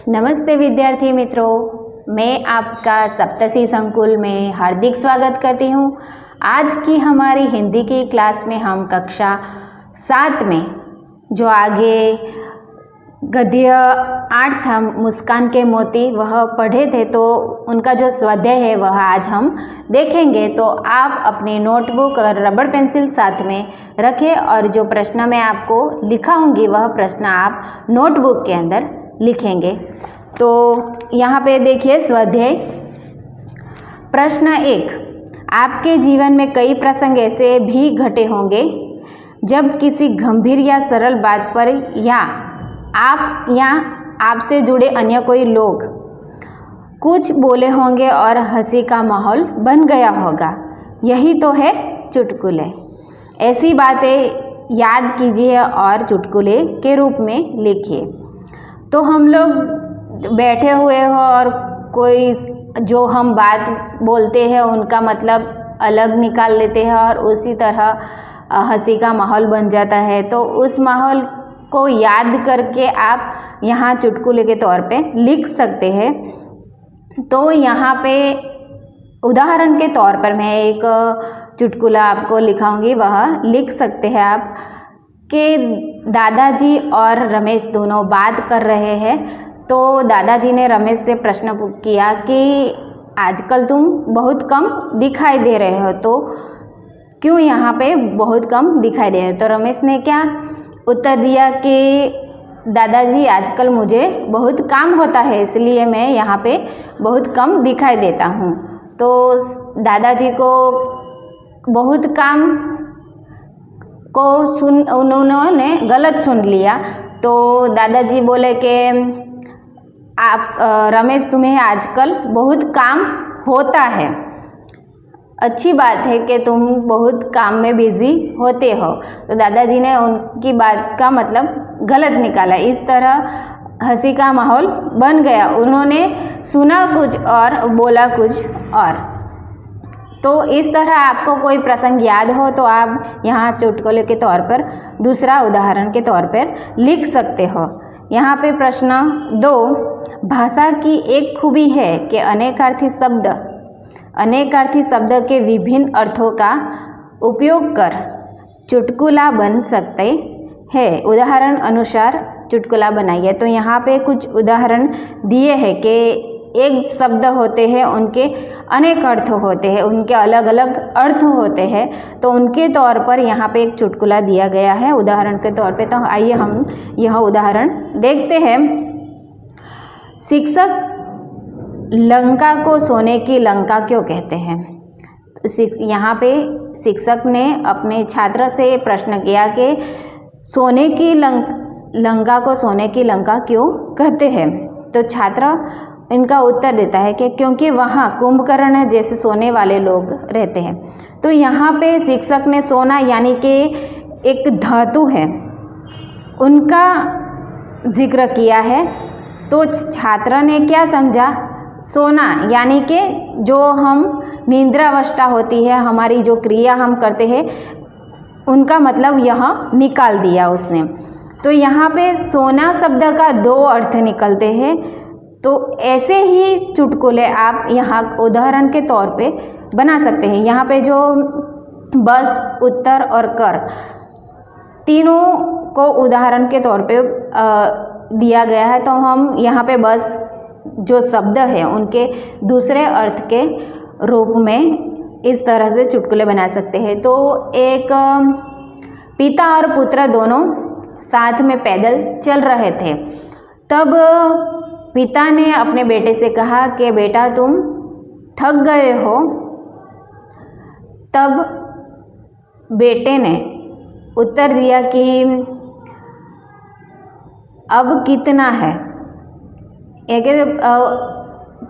नमस्ते विद्यार्थी मित्रों, मैं आपका सप्तशी संकुल में हार्दिक स्वागत करती हूँ। आज की हमारी हिंदी की क्लास में हम कक्षा 7 में जो आगे गद्य 8 था मुस्कान के मोती वह पढ़े थे, तो उनका जो स्वाध्याय है वह आज हम देखेंगे। तो आप अपनी नोटबुक और रबड़ पेंसिल साथ में रखें और जो प्रश्न मैं आपको लिखाऊंगी वह प्रश्न आप नोटबुक के अंदर लिखेंगे। तो यहाँ पे देखिए स्वाध्याय प्रश्न 1, आपके जीवन में कई प्रसंग ऐसे भी घटे होंगे जब किसी गंभीर या सरल बात पर या आप या आपसे जुड़े अन्य कोई लोग कुछ बोले होंगे और हंसी का माहौल बन गया होगा। यही तो है चुटकुले। ऐसी बातें याद कीजिए और चुटकुले के रूप में लिखिए। तो हम लोग बैठे हुए हो और कोई जो हम बात बोलते हैं उनका मतलब अलग निकाल लेते हैं और उसी तरह हंसी का माहौल बन जाता है। तो उस माहौल को याद करके आप यहाँ चुटकुले के तौर पे लिख सकते हैं। तो यहाँ पे उदाहरण के तौर पर मैं एक चुटकुला आपको लिखाऊंगी, वह लिख सकते हैं आप कि दादाजी और रमेश दोनों बात कर रहे हैं। तो दादाजी ने रमेश से प्रश्न किया कि आजकल तुम बहुत कम दिखाई दे रहे हो, तो क्यों यहाँ पे बहुत कम दिखाई दे रहे हो। तो रमेश ने क्या उत्तर दिया कि दादाजी आजकल मुझे बहुत काम होता है, इसलिए मैं यहाँ पे बहुत कम दिखाई देता हूँ। तो दादाजी को बहुत काम को उन्होंने गलत सुन लिया। तो दादाजी बोले कि आप रमेश तुम्हें आजकल बहुत काम होता है, अच्छी बात है कि तुम बहुत काम में बिजी होते हो। तो दादाजी ने उनकी बात का मतलब गलत निकाला। इस तरह हंसी का माहौल बन गया। उन्होंने सुना कुछ और बोला कुछ और। तो इस तरह आपको कोई प्रसंग याद हो तो आप यहाँ चुटकुले के तौर पर दूसरा उदाहरण के तौर पर लिख सकते हो। यहाँ पे प्रश्न 2, भाषा की एक खूबी है कि अनेकार्थी शब्द के विभिन्न अर्थों का उपयोग कर चुटकुला बन सकते हैं। उदाहरण अनुसार चुटकुला बनाइए। तो यहाँ पे कुछ उदाहरण दिए हैं कि एक शब्द होते हैं, उनके अनेक अर्थ होते हैं, उनके अलग अलग अर्थ होते हैं। तो उनके तौर पर यहाँ पे एक चुटकुला दिया गया है उदाहरण के तौर पे। तो आइए हम यह उदाहरण देखते हैं। शिक्षक लंका को सोने की लंका क्यों कहते हैं। यहाँ पे शिक्षक ने अपने छात्र से प्रश्न किया कि सोने की लंका को सोने की लंका क्यों कहते हैं। तो छात्र इनका उत्तर देता है कि क्योंकि वहाँ कुंभकर्ण जैसे सोने वाले लोग रहते हैं। तो यहाँ पे शिक्षक ने सोना यानी कि एक धातु है उनका जिक्र किया है। तो छात्र ने क्या समझा, सोना यानी कि जो हम निद्रावस्था होती है, हमारी जो क्रिया हम करते हैं उनका मतलब यहाँ निकाल दिया उसने। तो यहाँ पे सोना शब्द का 2 अर्थ निकलते हैं। तो ऐसे ही चुटकुले आप यहाँ उदाहरण के तौर पे बना सकते हैं। यहाँ पे जो बस, उत्तर और कर तीनों को उदाहरण के तौर पे दिया गया है। तो हम यहाँ पे बस जो शब्द है उनके दूसरे अर्थ के रूप में इस तरह से चुटकुले बना सकते हैं। तो एक पिता और पुत्र दोनों साथ में पैदल चल रहे थे। तब पिता ने अपने बेटे से कहा कि बेटा तुम थक गए हो। तब बेटे ने उत्तर दिया कि अब कितना है। एक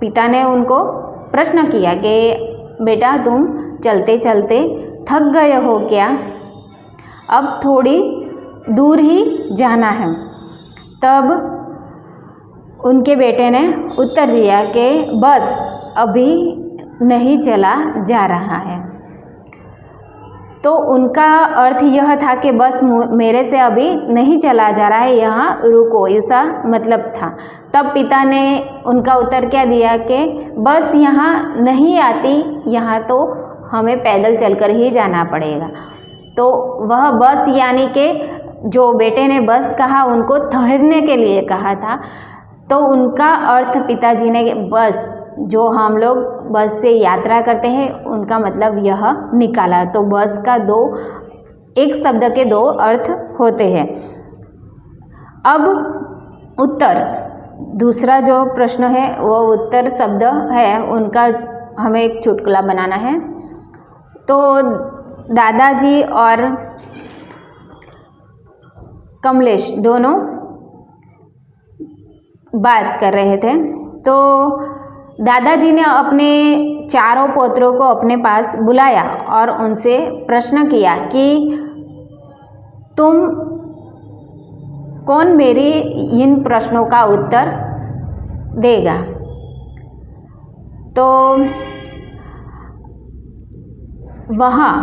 पिता ने उनको प्रश्न किया कि बेटा तुम चलते चलते थक गए हो क्या, अब थोड़ी दूर ही जाना है। तब उनके बेटे ने उत्तर दिया कि बस अभी नहीं चला जा रहा है। तो उनका अर्थ यह था कि बस मेरे से अभी नहीं चला जा रहा है, यहाँ रुको, ऐसा मतलब था। तब पिता ने उनका उत्तर क्या दिया कि बस यहाँ नहीं आती, यहाँ तो हमें पैदल चलकर ही जाना पड़ेगा। तो वह बस यानी कि जो बेटे ने बस कहा उनको ठहरने के लिए कहा था, तो उनका अर्थ पिताजी ने बस जो हम लोग बस से यात्रा करते हैं उनका मतलब यह निकाला। तो बस का एक शब्द के दो अर्थ होते हैं। अब उत्तर, दूसरा जो प्रश्न है वो उत्तर शब्द है, उनका हमें एक चुटकुला बनाना है। तो दादाजी और कमलेश दोनों बात कर रहे थे। तो दादाजी ने अपने चारों पोत्रों को अपने पास बुलाया और उनसे प्रश्न किया कि तुम कौन मेरी इन प्रश्नों का उत्तर देगा। तो वहाँ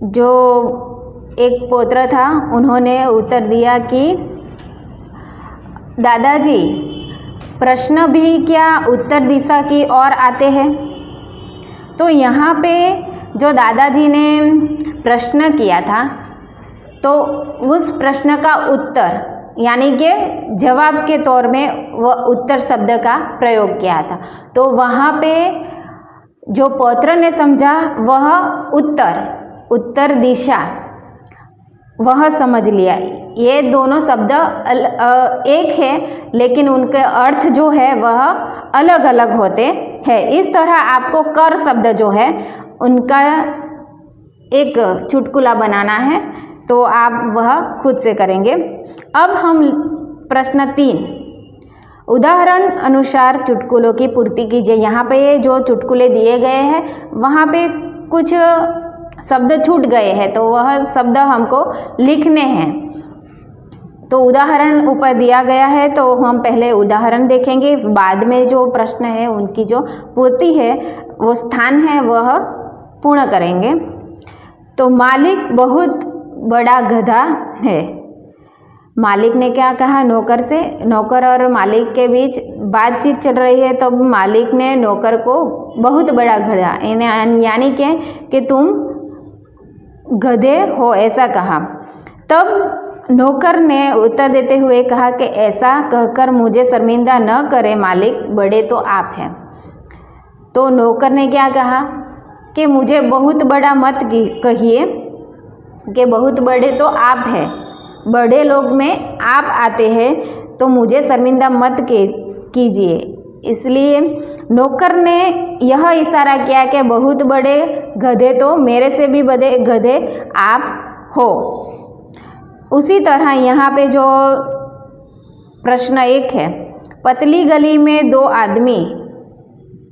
जो एक पोत्र था उन्होंने उत्तर दिया कि दादाजी, प्रश्न भी क्या उत्तर दिशा की ओर आते हैं। तो यहाँ पे जो दादाजी ने प्रश्न किया था तो उस प्रश्न का उत्तर यानी कि जवाब के तौर में वह उत्तर शब्द का प्रयोग किया था। तो वहाँ पे जो पौत्र ने समझा वह उत्तर दिशा वह समझ लिया। ये दोनों शब्द एक है लेकिन उनके अर्थ जो है वह अलग अलग होते हैं। इस तरह आपको कर शब्द जो है उनका एक चुटकुला बनाना है, तो आप वह खुद से करेंगे। अब हम प्रश्न 3, उदाहरण अनुसार चुटकुलों की पूर्ति कीजिए। यहाँ पे जो चुटकुले दिए गए हैं वहाँ पे कुछ शब्द छूट गए हैं, तो वह शब्द हमको लिखने हैं। तो उदाहरण ऊपर दिया गया है, तो हम पहले उदाहरण देखेंगे, बाद में जो प्रश्न है उनकी जो पूर्ति है वो स्थान है वह पूर्ण करेंगे। तो मालिक बहुत बड़ा गधा है। मालिक ने क्या कहा नौकर से, नौकर और मालिक के बीच बातचीत चल रही है। तो मालिक ने नौकर को बहुत बड़ा गधा यानी कि तुम गधे हो ऐसा कहा। तब नौकर ने उत्तर देते हुए कहा कि ऐसा कहकर मुझे शर्मिंदा न करे मालिक, बड़े तो आप हैं। तो नौकर ने क्या कहा कि मुझे बहुत बड़ा मत कहिए कि बहुत बड़े तो आप हैं, बड़े लोग में आप आते हैं, तो मुझे शर्मिंदा मत कीजिए। इसलिए नौकर ने यह इशारा किया कि बहुत बड़े गधे तो मेरे से भी बड़े गधे आप हो। उसी तरह यहाँ पे जो प्रश्न 1 है, पतली गली में 2 आदमी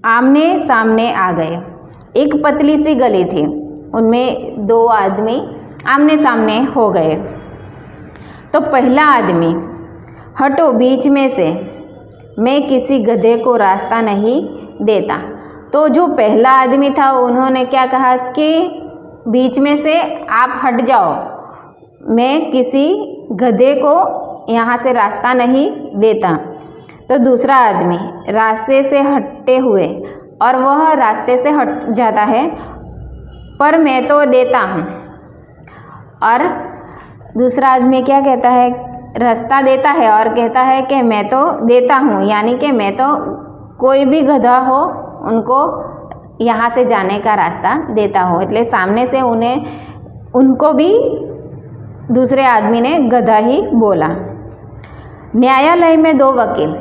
आमने सामने आ गए। एक पतली सी गली थी, उनमें 2 आदमी आमने सामने हो गए। तो पहला आदमी, हटो बीच में से, मैं किसी गधे को रास्ता नहीं देता। तो जो पहला आदमी था उन्होंने क्या कहा कि बीच में से आप हट जाओ, मैं किसी गधे को यहाँ से रास्ता नहीं देता। तो दूसरा आदमी रास्ते से हटते हुए, और वह रास्ते से हट जाता है, पर मैं तो देता हूँ। और दूसरा आदमी क्या कहता है, रास्ता देता है और कहता है कि मैं तो देता हूँ, यानी कि मैं तो कोई भी गधा हो उनको यहाँ से जाने का रास्ता देता हूँ। इसलिए सामने से उनको भी दूसरे आदमी ने गधा ही बोला। न्यायालय में 2 वकील,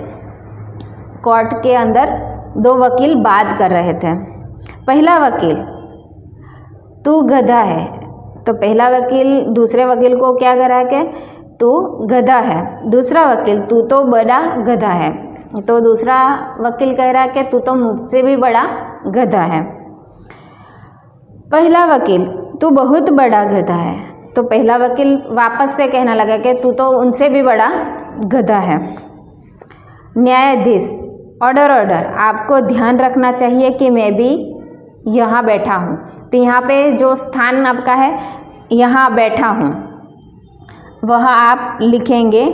कोर्ट के अंदर 2 वकील बात कर रहे थे। पहला वकील, तू गधा है। तो पहला वकील दूसरे वकील को क्या कह रहा है कि तू गधा है। दूसरा वकील, तू तो बड़ा गधा है। तो दूसरा वकील कह रहा है कि तू तो मुझसे भी बड़ा गधा है। पहला वकील, तू बहुत बड़ा गधा है। तो पहला वकील वापस से कहने लगा कि तू तो उनसे भी बड़ा गधा है। न्यायाधीश, ऑर्डर, आपको ध्यान रखना चाहिए कि मैं भी यहाँ बैठा हूँ। तो यहाँ पे जो स्थान आपका है यहाँ बैठा हूँ वह आप लिखेंगे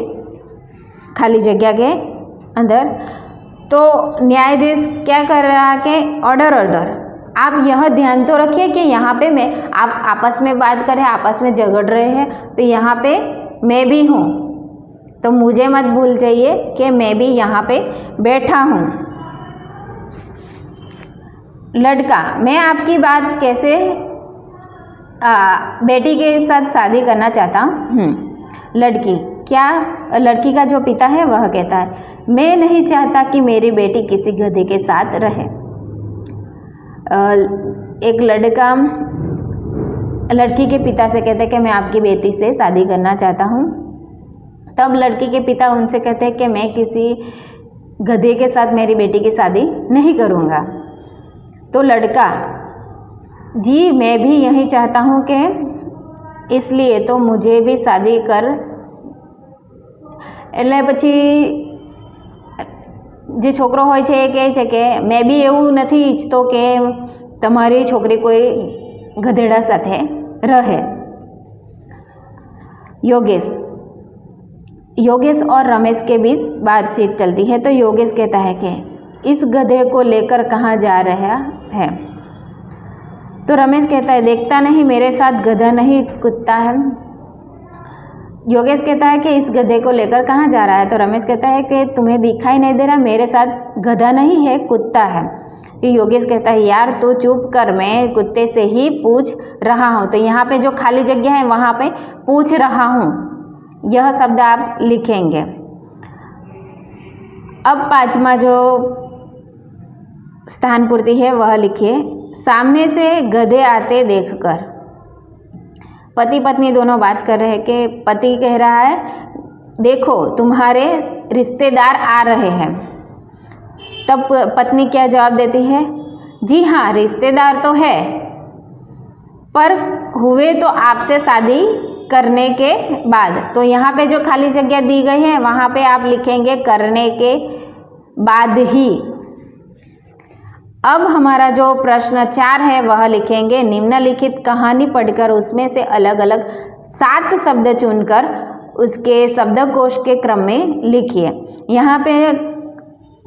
खाली जगह के अंदर। तो न्यायाधीश क्या कर रहा है कि ऑर्डर। आप यह ध्यान तो रखिए कि यहाँ पे मैं, आप आपस में बात करें, आपस में झगड़ रहे हैं, तो यहाँ पे मैं भी हूँ, तो मुझे मत भूल जाइए कि मैं भी यहाँ पे बैठा हूँ। लड़का, मैं आपकी बात कैसे बेटी के साथ शादी करना चाहता हूँ। लड़की, क्या लड़की का जो पिता है वह कहता है, मैं नहीं चाहता कि मेरी बेटी किसी गधे के साथ रहे। एक लड़का लड़की के पिता से कहते हैं कि मैं आपकी बेटी से शादी करना चाहता हूँ। तब लड़की के पिता उनसे कहते हैं कि मैं किसी गधे के साथ मेरी बेटी की शादी नहीं करूँगा। तो लड़का, जी मैं भी यही चाहता हूँ कि इसलिए तो मुझे भी शादी कर। એટલે પછી જે છોકરો હોય છે એ કહે છે કે મેં બી એવું નથી ઈચ્છતો કે તમારી છોકરી કોઈ ગધેડા સાથે રહે। योगेश और रमेश के बीच बातचीत चलती है। तो योगेश कहता है कि इस गधे को लेकर कहाँ जा रहा है। तो रमेश कहता है, देखता नहीं मेरे साथ गधा नहीं कुत्ता है। योगेश कहता है कि इस गधे को लेकर कहाँ जा रहा है। तो रमेश कहता है कि तुम्हें दिखाई नहीं दे रहा, मेरे साथ गधा नहीं है कुत्ता है। तो योगेश कहता है, यार तू चुप कर, मैं कुत्ते से ही पूछ रहा हूँ। तो यहाँ पे जो खाली जगह है वहाँ पे पूछ रहा हूँ, यह शब्द आप लिखेंगे। अब पांचवा जो स्थान पूर्ति है वह लिखिए, सामने से गधे आते देखकर। पति पत्नी दोनों बात कर रहे हैं कि पति कह रहा है, देखो तुम्हारे रिश्तेदार आ रहे हैं। तब पत्नी क्या जवाब देती है, जी हाँ रिश्तेदार तो है, पर हुए तो आपसे शादी करने के बाद। तो यहाँ पे जो खाली जगह दी गई है वहाँ पे आप लिखेंगे करने के बाद ही। अब हमारा जो प्रश्न 4 है वह लिखेंगे, निम्नलिखित कहानी पढ़कर उसमें से अलग अलग 7 शब्द चुनकर उसके शब्दकोश के क्रम में लिखिए। यहाँ पे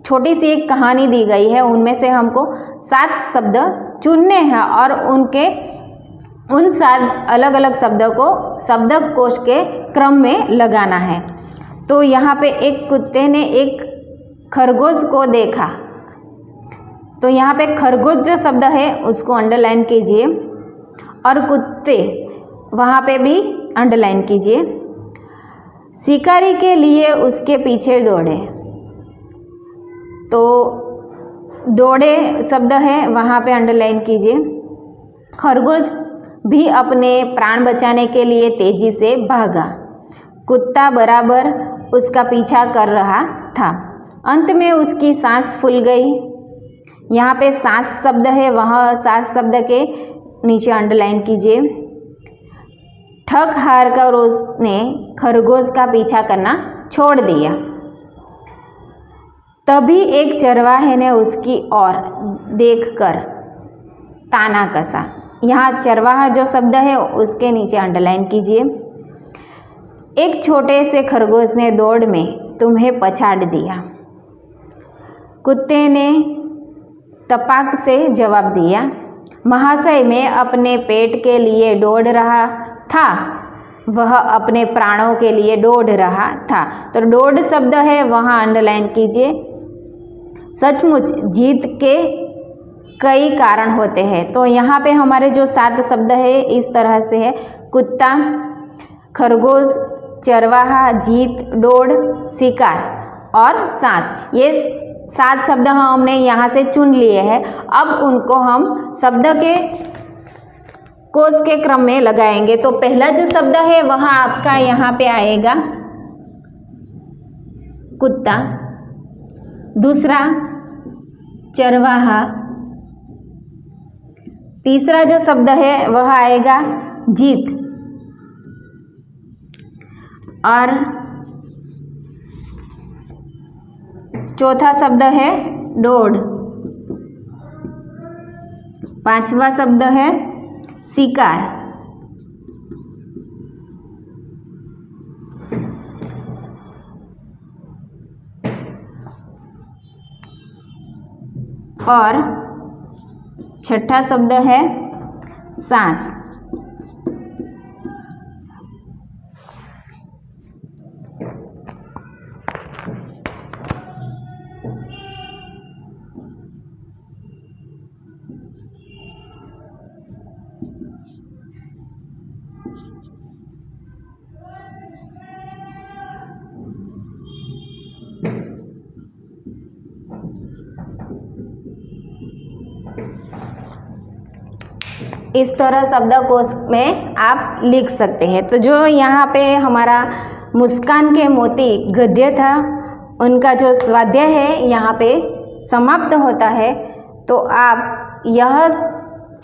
छोटी सी एक कहानी दी गई है, उनमें से हमको 7 शब्द चुनने हैं और उन 7 अलग अलग शब्दों को शब्दकोश के क्रम में लगाना है। तो यहाँ पे एक कुत्ते ने एक खरगोश को देखा। तो यहाँ पे खरगोश जो शब्द है उसको अंडरलाइन कीजिए और कुत्ते वहाँ पे भी अंडरलाइन कीजिए। शिकारी के लिए उसके पीछे दौड़े। तो दौड़े शब्द है वहाँ पे अंडरलाइन कीजिए। खरगोश भी अपने प्राण बचाने के लिए तेजी से भागा। कुत्ता बराबर उसका पीछा कर रहा था। अंत में उसकी सांस फूल गई। यहाँ पे सांस शब्द है, वहाँ सांस शब्द के नीचे अंडरलाइन कीजिए। ठग हार कर उसने खरगोश का पीछा करना छोड़ दिया। तभी एक चरवाहे ने उसकी ओर देखकर ताना कसा। यहाँ चरवाहा जो शब्द है उसके नीचे अंडरलाइन कीजिए। एक छोटे से खरगोश ने दौड़ में तुम्हें पछाड़ दिया। कुत्ते ने तपाक से जवाब दिया, महाशय मैं अपने पेट के लिए दौड़ रहा था, वह अपने प्राणों के लिए दौड़ रहा था। तो दौड़ शब्द है वहाँ अंडरलाइन कीजिए। सचमुच जीत के कई कारण होते हैं। तो यहाँ पे हमारे जो 7 शब्द है इस तरह से है, कुत्ता, खरगोश, चरवाहा, जीत, दौड़, शिकार और सांस। ये 7 शब्द हमने यहाँ से चुन लिए हैं। अब उनको हम शब्द के कोश के क्रम में लगाएंगे। तो पहला जो शब्द है वह आपका यहाँ पे आएगा कुत्ता, दूसरा चरवाहा, तीसरा जो शब्द है वह आएगा जीत और चौथा शब्द है दौड़। 5वां शब्द है शिकार। और 6ठा शब्द है सांस। इस तरह शब्दकोश में आप लिख सकते हैं। तो जो यहाँ पे हमारा मुस्कान के मोती गद्य था, उनका जो स्वाध्याय है यहाँ पे समाप्त होता है। तो आप यह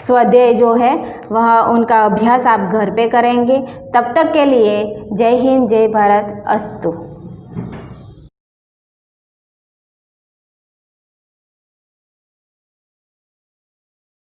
स्वाध्याय जो है वह उनका अभ्यास आप घर पे करेंगे। तब तक के लिए जय हिंद, जय भारत, अस्तु।